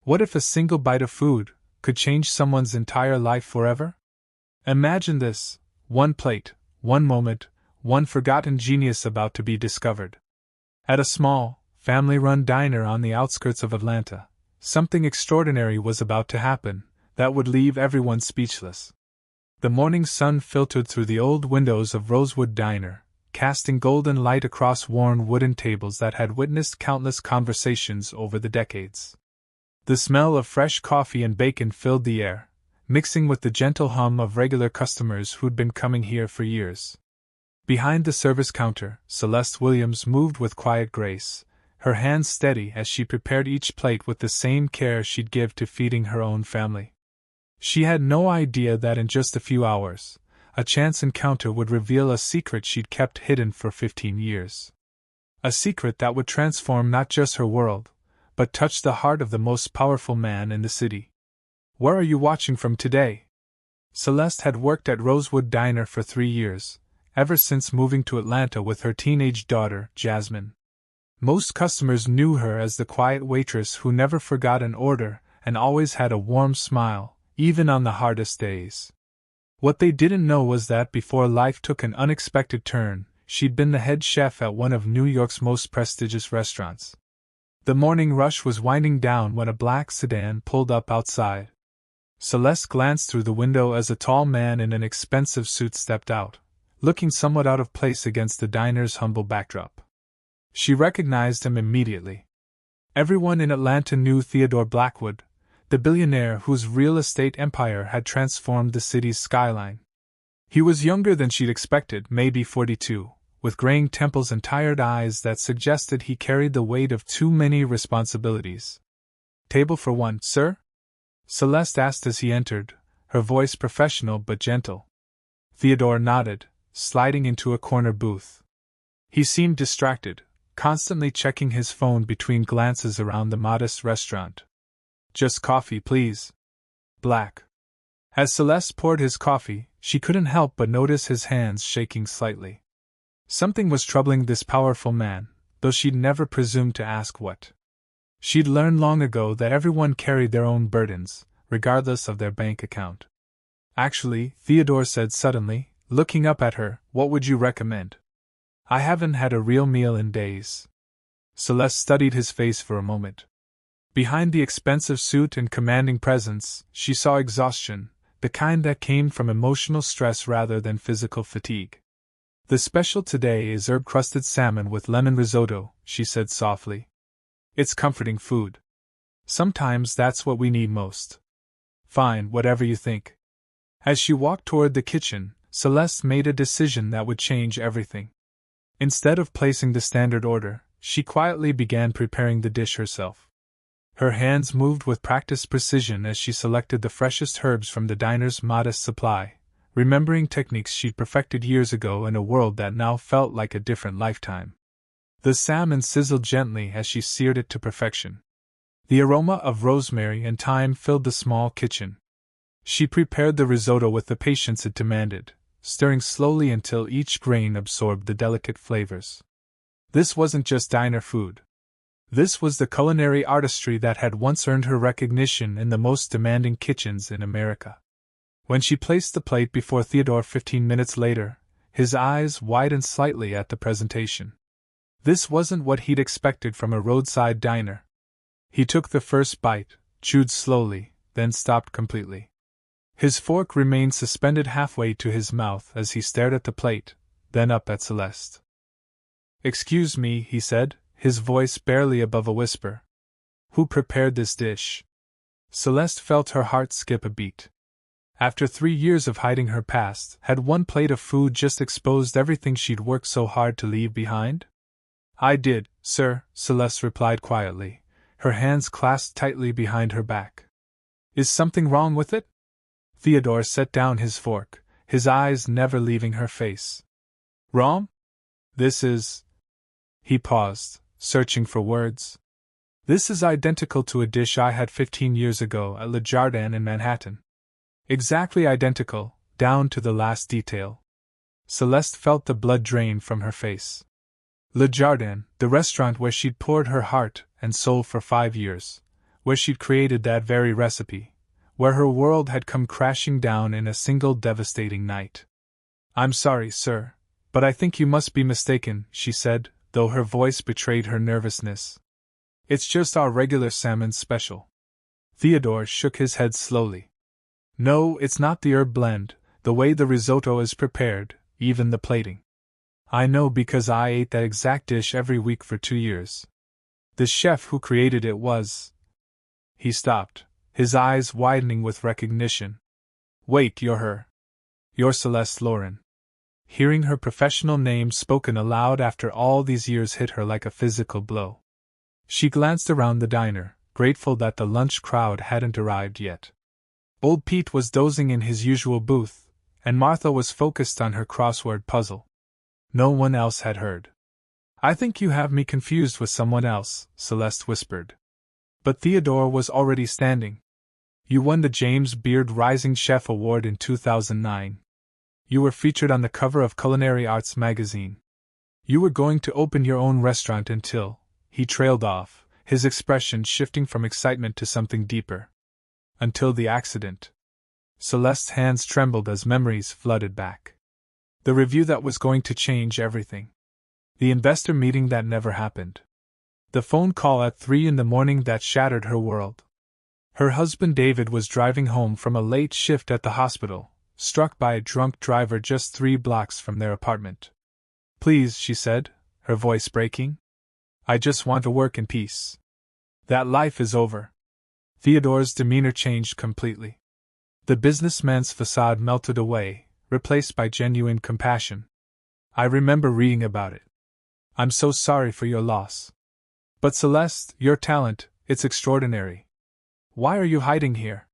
What if a single bite of food could change someone's entire life forever? Imagine this: one plate, one moment, one forgotten genius about to be discovered. At a small, family-run diner on the outskirts of Atlanta, something extraordinary was about to happen that would leave everyone speechless. The morning sun filtered through the old windows of Rosewood Diner, casting golden light across worn wooden tables that had witnessed countless conversations over the decades. The smell of fresh coffee and bacon filled the air, mixing with the gentle hum of regular customers who'd been coming here for years. Behind the service counter, Celeste Williams moved with quiet grace, her hands steady as she prepared each plate with the same care she'd give to feeding her own family. She had no idea that in just a few hours, a chance encounter would reveal a secret she'd kept hidden for 15 years. A secret that would transform not just her world, but touch the heart of the most powerful man in the city. "Where are you watching from today?" Celeste had worked at Rosewood Diner for 3 years, ever since moving to Atlanta with her teenage daughter, Jasmine. Most customers knew her as the quiet waitress who never forgot an order and always had a warm smile, even on the hardest days. What they didn't know was that before life took an unexpected turn, she'd been the head chef at one of New York's most prestigious restaurants. The morning rush was winding down when a black sedan pulled up outside. Celeste glanced through the window as a tall man in an expensive suit stepped out, looking somewhat out of place against the diner's humble backdrop. She recognized him immediately. Everyone in Atlanta knew Theodore Blackwood, the billionaire whose real estate empire had transformed the city's skyline. He was younger than she'd expected, maybe 42, with graying temples and tired eyes that suggested he carried the weight of too many responsibilities. "Table for one, sir?" Celeste asked as he entered, her voice professional but gentle. Theodore nodded, sliding into a corner booth. He seemed distracted, constantly checking his phone between glances around the modest restaurant. "Just coffee, please." Black. As Celeste poured his coffee, she couldn't help but notice his hands shaking slightly. Something was troubling this powerful man, though she'd never presumed to ask what. She'd learned long ago that everyone carried their own burdens, regardless of their bank account. "Actually," Theodore said suddenly, looking up at her, "what would you recommend? I haven't had a real meal in days." Celeste studied his face for a moment. Behind the expensive suit and commanding presence, she saw exhaustion, the kind that came from emotional stress rather than physical fatigue. "The special today is herb-crusted salmon with lemon risotto," she said softly. "It's comforting food. Sometimes that's what we need most." "Fine, whatever you think." As she walked toward the kitchen, Celeste made a decision that would change everything. Instead of placing the standard order, she quietly began preparing the dish herself. Her hands moved with practiced precision as she selected the freshest herbs from the diner's modest supply, remembering techniques she'd perfected years ago in a world that now felt like a different lifetime. The salmon sizzled gently as she seared it to perfection. The aroma of rosemary and thyme filled the small kitchen. She prepared the risotto with the patience it demanded, stirring slowly until each grain absorbed the delicate flavors. This wasn't just diner food. This was the culinary artistry that had once earned her recognition in the most demanding kitchens in America. When she placed the plate before Theodore 15 minutes later, his eyes widened slightly at the presentation. This wasn't what he'd expected from a roadside diner. He took the first bite, chewed slowly, then stopped completely. His fork remained suspended halfway to his mouth as he stared at the plate, then up at Celeste. "Excuse me," he said, his voice barely above a whisper. "Who prepared this dish?" Celeste felt her heart skip a beat. After 3 years of hiding her past, had one plate of food just exposed everything she'd worked so hard to leave behind? "I did, sir," Celeste replied quietly, her hands clasped tightly behind her back. "Is something wrong with it?" Theodore set down his fork, his eyes never leaving her face. "Wrong? This is—" He paused, searching for words. "This is identical to a dish I had 15 years ago at Le Jardin in Manhattan. Exactly identical, down to the last detail." Celeste felt the blood drain from her face. Le Jardin, the restaurant where she'd poured her heart and soul for 5 years, where she'd created that very recipe, where her world had come crashing down in a single devastating night. "I'm sorry, sir, but I think you must be mistaken," she said, though her voice betrayed her nervousness. "It's just our regular salmon special." Theodore shook his head slowly. "No, it's not the herb blend, the way the risotto is prepared, even the plating. I know because I ate that exact dish every week for 2 years. The chef who created it was—" He stopped, his eyes widening with recognition. "Wait, you're her. You're Celeste Lauren." Hearing her professional name spoken aloud after all these years hit her like a physical blow. She glanced around the diner, grateful that the lunch crowd hadn't arrived yet. Old Pete was dozing in his usual booth, and Martha was focused on her crossword puzzle. No one else had heard. "I think you have me confused with someone else," Celeste whispered. But Theodore was already standing. "You won the James Beard Rising Chef Award in 2009. You were featured on the cover of Culinary Arts magazine. You were going to open your own restaurant until—" He trailed off, his expression shifting from excitement to something deeper. "Until the accident." Celeste's hands trembled as memories flooded back. The review that was going to change everything. The investor meeting that never happened. The phone call at 3 in the morning that shattered her world. Her husband David was driving home from a late shift at the hospital, struck by a drunk driver just 3 blocks from their apartment. "Please," she said, her voice breaking. "I just want to work in peace. That life is over." Theodore's demeanor changed completely. The businessman's facade melted away, replaced by genuine compassion. "I remember reading about it. I'm so sorry for your loss. But Celeste, your talent, it's extraordinary. Why are you hiding here?"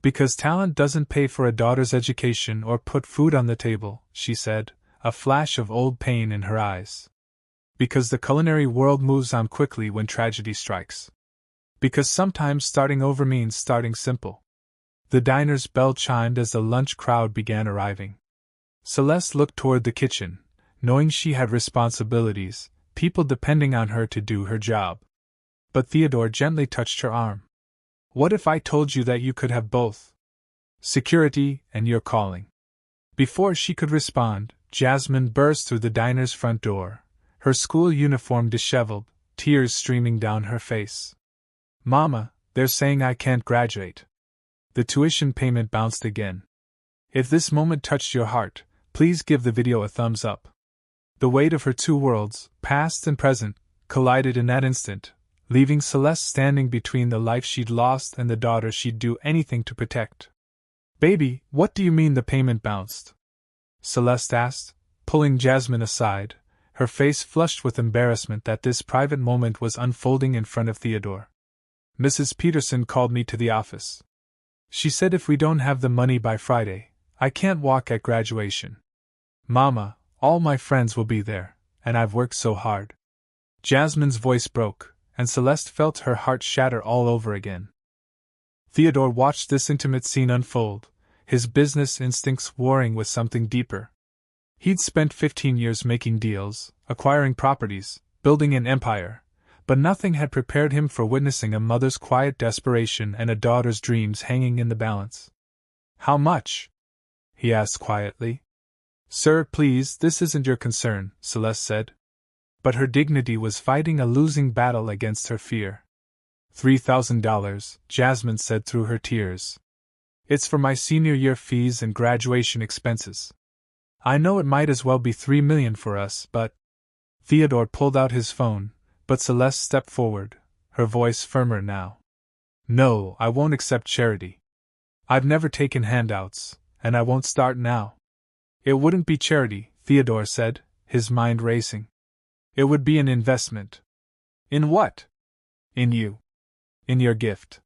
"Because talent doesn't pay for a daughter's education or put food on the table," she said, a flash of old pain in her eyes. "Because the culinary world moves on quickly when tragedy strikes. Because sometimes starting over means starting simple." The diner's bell chimed as the lunch crowd began arriving. Celeste looked toward the kitchen, knowing she had responsibilities, people depending on her to do her job. But Theodore gently touched her arm. "What if I told you that you could have both? Security and your calling?" Before she could respond, Jasmine burst through the diner's front door, her school uniform disheveled, tears streaming down her face. "Mama, they're saying I can't graduate." The tuition payment bounced again. If this moment touched your heart, please give the video a thumbs up. The weight of her 2 worlds, past and present, collided in that instant, leaving Celeste standing between the life she'd lost and the daughter she'd do anything to protect. "Baby, what do you mean the payment bounced?" Celeste asked, pulling Jasmine aside, her face flushed with embarrassment that this private moment was unfolding in front of Theodore. "Mrs. Peterson called me to the office. She said if we don't have the money by Friday, I can't walk at graduation. Mama, all my friends will be there, and I've worked so hard." Jasmine's voice broke, and Celeste felt her heart shatter all over again. Theodore watched this intimate scene unfold, his business instincts warring with something deeper. He'd spent 15 years making deals, acquiring properties, building an empire, but nothing had prepared him for witnessing a mother's quiet desperation and a daughter's dreams hanging in the balance. "How much?" he asked quietly. "Sir, please, this isn't your concern," Celeste said. But her dignity was fighting a losing battle against her fear. $3,000, Jasmine said through her tears. "It's for my senior year fees and graduation expenses. I know it might as well be $3 million for us, but—" Theodore pulled out his phone, but Celeste stepped forward, her voice firmer now. "No, I won't accept charity. I've never taken handouts, and I won't start now." "It wouldn't be charity," Theodore said, his mind racing. "It would be an investment." "In what?" "In you. In your gift."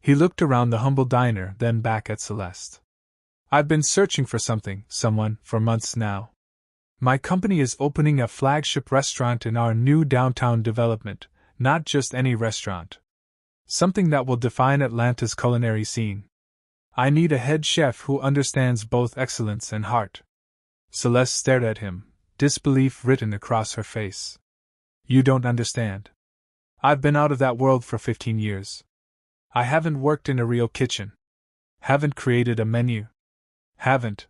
He looked around the humble diner, then back at Celeste. "I've been searching for someone, for months now. My company is opening a flagship restaurant in our new downtown development, not just any restaurant. Something that will define Atlanta's culinary scene. I need a head chef who understands both excellence and heart." Celeste stared at him, disbelief written across her face. "You don't understand. I've been out of that world for 15 years. I haven't worked in a real kitchen. Haven't created a menu. Haven't.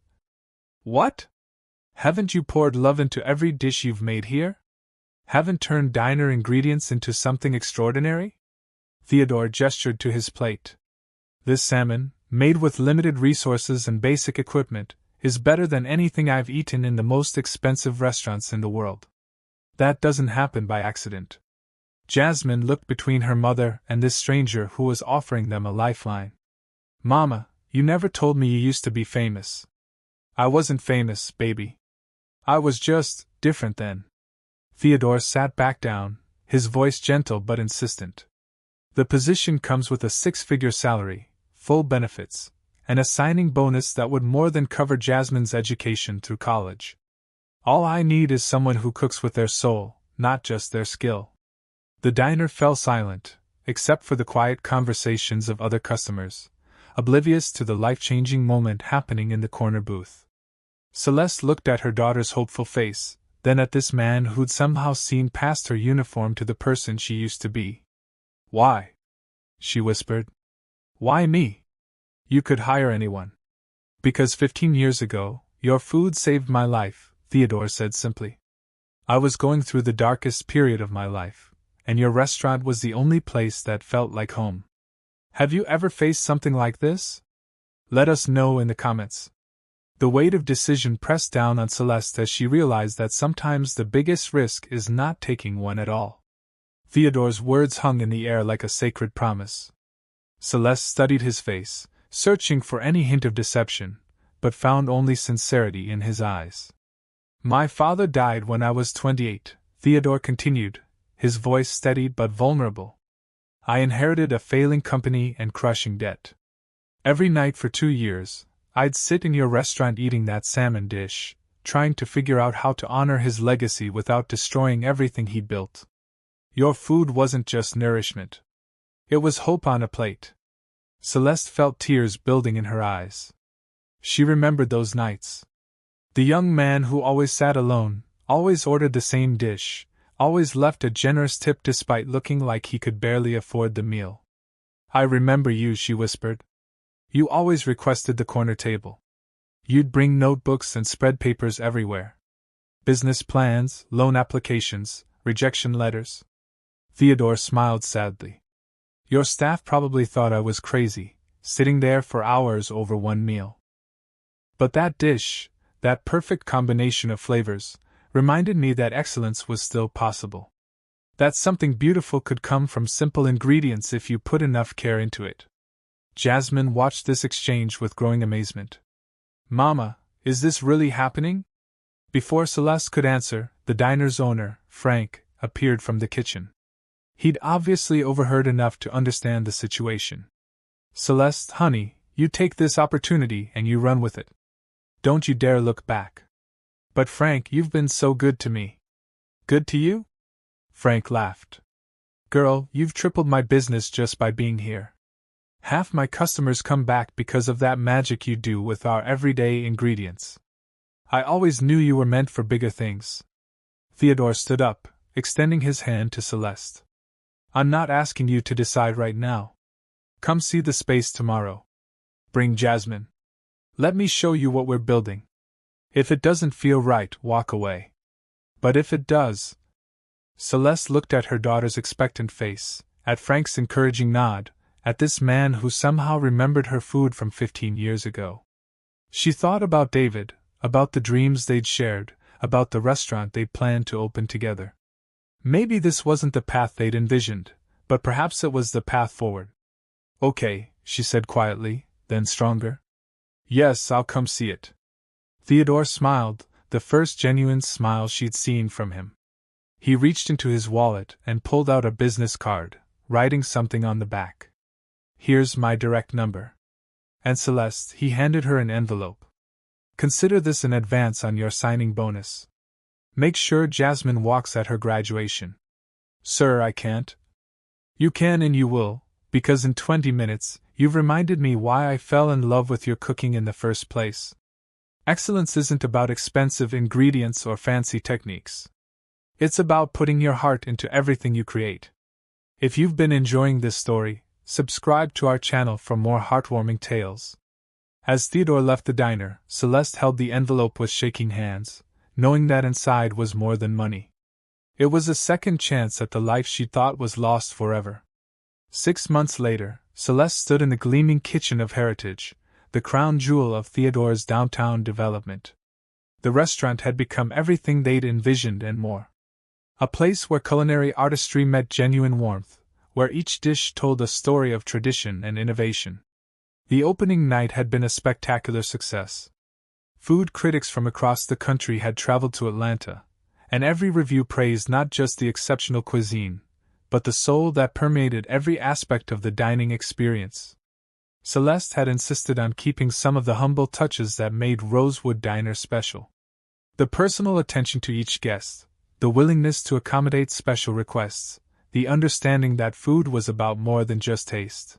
What? Haven't you poured love into every dish you've made here? Haven't turned diner ingredients into something extraordinary? Theodore gestured to his plate. This salmon, made with limited resources and basic equipment, is better than anything I've eaten in the most expensive restaurants in the world. That doesn't happen by accident. Jasmine looked between her mother and this stranger who was offering them a lifeline. Mama, you never told me you used to be famous. I wasn't famous, baby. I was just different then. Theodore sat back down, his voice gentle but insistent. The position comes with a 6-figure salary, full benefits, and a signing bonus that would more than cover Jasmine's education through college. All I need is someone who cooks with their soul, not just their skill. The diner fell silent, except for the quiet conversations of other customers, oblivious to the life-changing moment happening in the corner booth. Celeste looked at her daughter's hopeful face, then at this man who'd somehow seen past her uniform to the person she used to be. Why? She whispered. Why me? You could hire anyone. Because 15 years ago, your food saved my life, Theodore said simply. I was going through the darkest period of my life, and your restaurant was the only place that felt like home. Have you ever faced something like this? Let us know in the comments. The weight of decision pressed down on Celeste as she realized that sometimes the biggest risk is not taking one at all. Theodore's words hung in the air like a sacred promise. Celeste studied his face, searching for any hint of deception, but found only sincerity in his eyes. My father died when I was 28, Theodore continued, his voice steady but vulnerable. I inherited a failing company and crushing debt. Every night for 2 years, I'd sit in your restaurant eating that salmon dish, trying to figure out how to honor his legacy without destroying everything he'd built. Your food wasn't just nourishment. It was hope on a plate. Celeste felt tears building in her eyes. She remembered those nights. The young man who always sat alone, always ordered the same dish, always left a generous tip despite looking like he could barely afford the meal. I remember you, she whispered. You always requested the corner table. You'd bring notebooks and spread papers everywhere. Business plans, loan applications, rejection letters. Theodore smiled sadly. Your staff probably thought I was crazy, sitting there for hours over one meal. But that dish, that perfect combination of flavors, reminded me that excellence was still possible. That something beautiful could come from simple ingredients if you put enough care into it. Jasmine watched this exchange with growing amazement. Mama, is this really happening? Before Celeste could answer, the diner's owner, Frank, appeared from the kitchen. He'd obviously overheard enough to understand the situation. Celeste, honey, you take this opportunity and you run with it. Don't you dare look back. But Frank, you've been so good to me. Good to you? Frank laughed. Girl, you've tripled my business just by being here. Half my customers come back because of that magic you do with our everyday ingredients. I always knew you were meant for bigger things. Theodore stood up, extending his hand to Celeste. I'm not asking you to decide right now. Come see the space tomorrow. Bring Jasmine. Let me show you what we're building. If it doesn't feel right, walk away. But if it does... Celeste looked at her daughter's expectant face, at Frank's encouraging nod, at this man who somehow remembered her food from 15 years ago. She thought about David, about the dreams they'd shared, about the restaurant they'd planned to open together. Maybe this wasn't the path they'd envisioned, but perhaps it was the path forward. Okay, she said quietly, then stronger. Yes, I'll come see it. Theodore smiled, the first genuine smile she'd seen from him. He reached into his wallet and pulled out a business card, writing something on the back. Here's my direct number. And Celeste, he handed her an envelope. Consider this an advance on your signing bonus. Make sure Jasmine walks at her graduation. Sir, I can't. You can and you will, because in 20 minutes, you've reminded me why I fell in love with your cooking in the first place. Excellence isn't about expensive ingredients or fancy techniques. It's about putting your heart into everything you create. If you've been enjoying this story, subscribe to our channel for more heartwarming tales. As Theodore left the diner, Celeste held the envelope with shaking hands, knowing that inside was more than money. It was a second chance at the life she thought was lost forever. 6 months later, Celeste stood in the gleaming kitchen of Heritage, the crown jewel of Theodore's downtown development. The restaurant had become everything they'd envisioned and more. A place where culinary artistry met genuine warmth, where each dish told a story of tradition and innovation. The opening night had been a spectacular success. Food critics from across the country had traveled to Atlanta, and every review praised not just the exceptional cuisine, but the soul that permeated every aspect of the dining experience. Celeste had insisted on keeping some of the humble touches that made Rosewood Diner special. The personal attention to each guest, the willingness to accommodate special requests, the understanding that food was about more than just taste.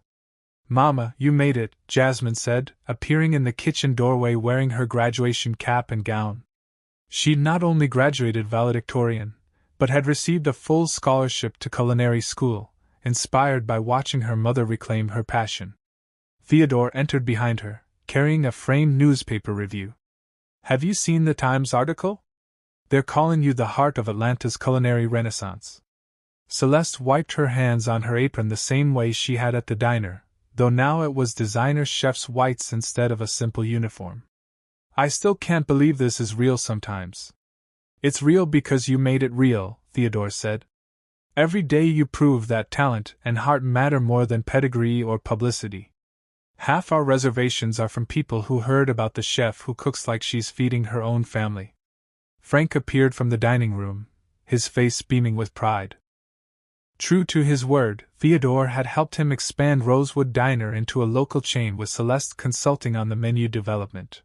"Mama, you made it," Jasmine said, appearing in the kitchen doorway wearing her graduation cap and gown. She'd not only graduated valedictorian, but had received a full scholarship to culinary school, inspired by watching her mother reclaim her passion. Theodore entered behind her, carrying a framed newspaper review. "Have you seen the Times article? They're calling you the heart of Atlanta's culinary renaissance." Celeste wiped her hands on her apron the same way she had at the diner, though now it was designer chef's whites instead of a simple uniform. "I still can't believe this is real sometimes." "It's real because you made it real," Theodore said. "Every day you prove that talent and heart matter more than pedigree or publicity. Half our reservations are from people who heard about the chef who cooks like she's feeding her own family." Frank appeared from the dining room, his face beaming with pride. True to his word, Theodore had helped him expand Rosewood Diner into a local chain with Celeste consulting on the menu development.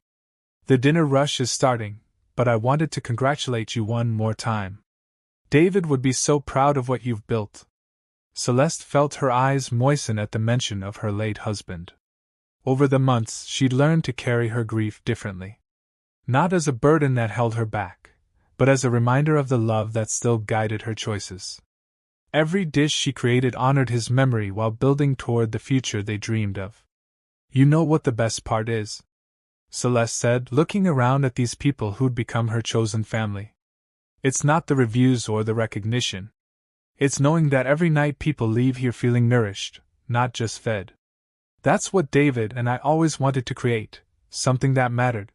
"The dinner rush is starting, but I wanted to congratulate you one more time. David would be so proud of what you've built." Celeste felt her eyes moisten at the mention of her late husband. Over the months, she'd learned to carry her grief differently. Not as a burden that held her back, but as a reminder of the love that still guided her choices. Every dish she created honored his memory while building toward the future they dreamed of. "You know what the best part is?" Celeste said, looking around at these people who'd become her chosen family. "It's not the reviews or the recognition. It's knowing that every night people leave here feeling nourished, not just fed. That's what David and I always wanted to create, something that mattered."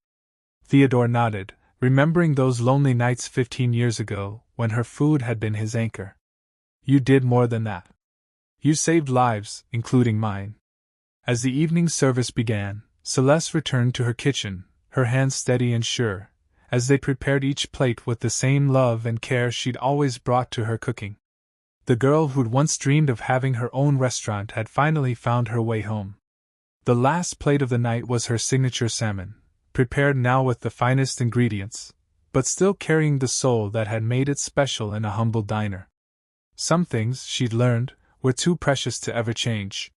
Theodore nodded, remembering those lonely nights 15 years ago, when her food had been his anchor. "You did more than that. You saved lives, including mine." As the evening service began, Celeste returned to her kitchen, her hands steady and sure, as they prepared each plate with the same love and care she'd always brought to her cooking. The girl who'd once dreamed of having her own restaurant had finally found her way home. The last plate of the night was her signature salmon, prepared now with the finest ingredients, but still carrying the soul that had made it special in a humble diner. Some things, she'd learned, were too precious to ever change.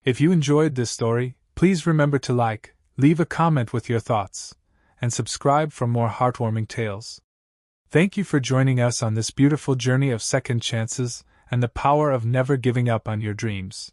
If you enjoyed this story, please remember to like, leave a comment with your thoughts, and subscribe for more heartwarming tales. Thank you for joining us on this beautiful journey of second chances and the power of never giving up on your dreams.